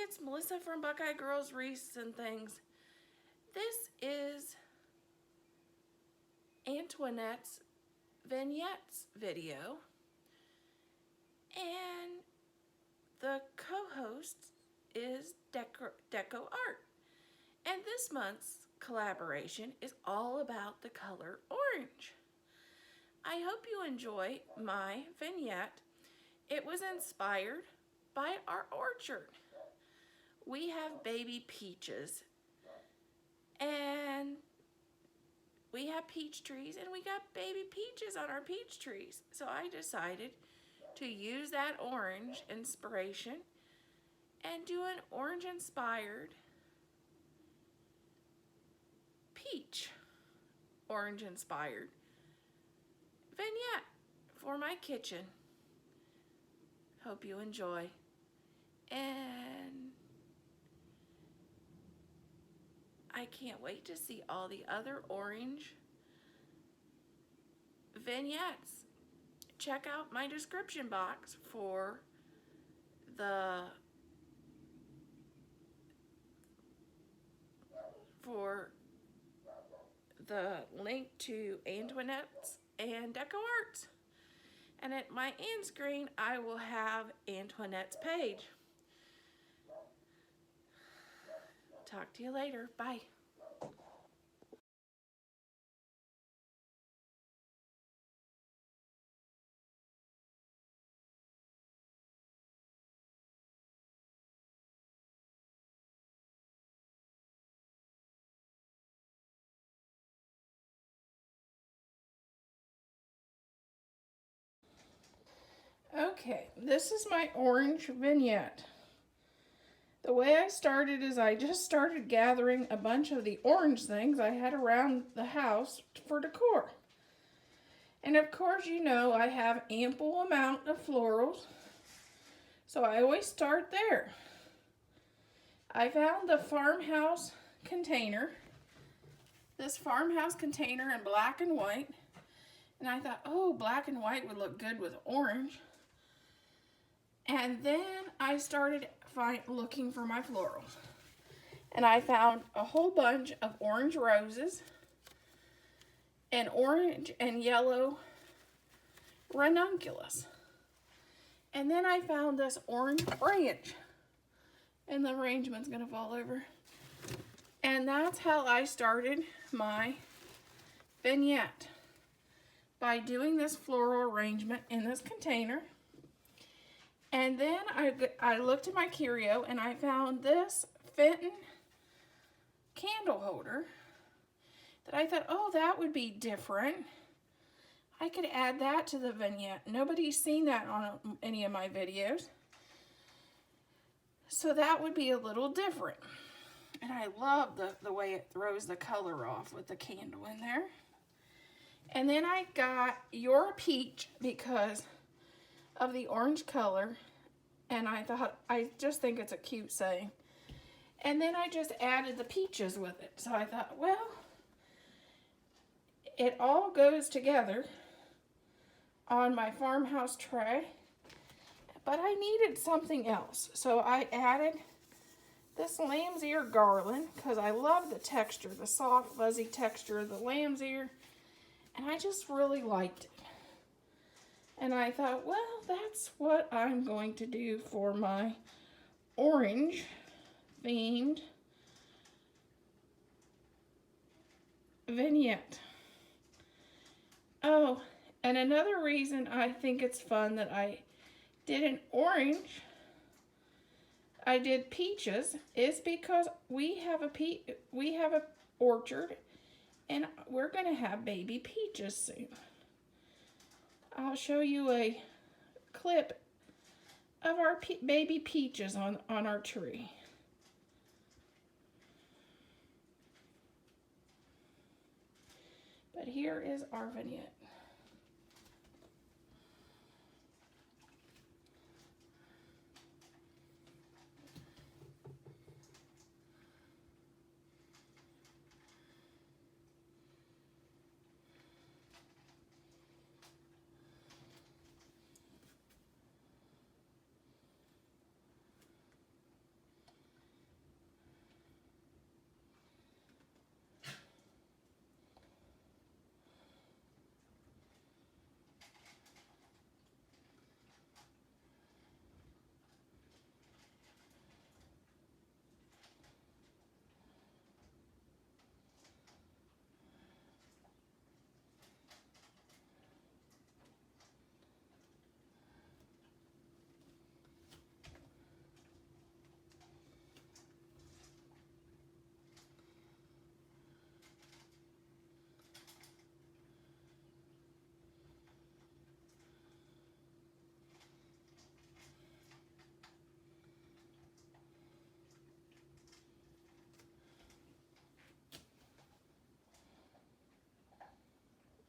it's Melissa from Buckeye Girls Wreaths and Things. This is Antoinette's Vignettes video, and the co-host is Deco Art. And this month's collaboration is all about the color orange. I hope you enjoy my vignette. It was inspired by our orchard. We have baby peaches, and we have peach trees, and we got baby peaches on our peach trees. So I decided to use that orange inspiration and do an orange inspired peach orange inspired vignette for my kitchen. Hope you enjoy. And I can't wait to see all the other orange vignettes. Check out my description box for the link to Antoinette's and Deco Arts. And at my end screen, I will have Antoinette's page. Talk to you later. Bye. Okay, this is my orange vignette. The way I started is I just started gathering a bunch of the orange things I had around the house for decor. And of course, you know, I have ample amount of florals, so I always start there. I found the farmhouse container, this farmhouse container in black and white, and I thought, oh, black and white would look good with orange. And then I started looking for my florals. And I found a whole bunch of orange roses and orange and yellow ranunculus. And then I found this orange branch. And the arrangement's gonna fall over. And that's how I started my vignette. By doing this floral arrangement in this container. And then I looked at my curio and I found this Fenton candle holder that I thought, oh, that would be different. I could add that to the vignette. Nobody's seen that on any of my videos. So that would be a little different. And I love the way it throws the color off with the candle in there. And then I got Your Peach because of the orange color, and I just think it's a cute saying. And then I just added the peaches with it. So I thought, well, it all goes together on my farmhouse tray, but I needed something else. So I added this lamb's ear garland because I love the texture, the soft, fuzzy texture of the lamb's ear, and I just really liked it. And I thought, well, that's what I'm going to do for my orange themed vignette. Oh, and another reason I think it's fun that I did an orange, I did peaches, is because we have a orchard, and we're going to have baby peaches soon. I'll show you a clip of our baby peaches on our tree. But here is our vignette.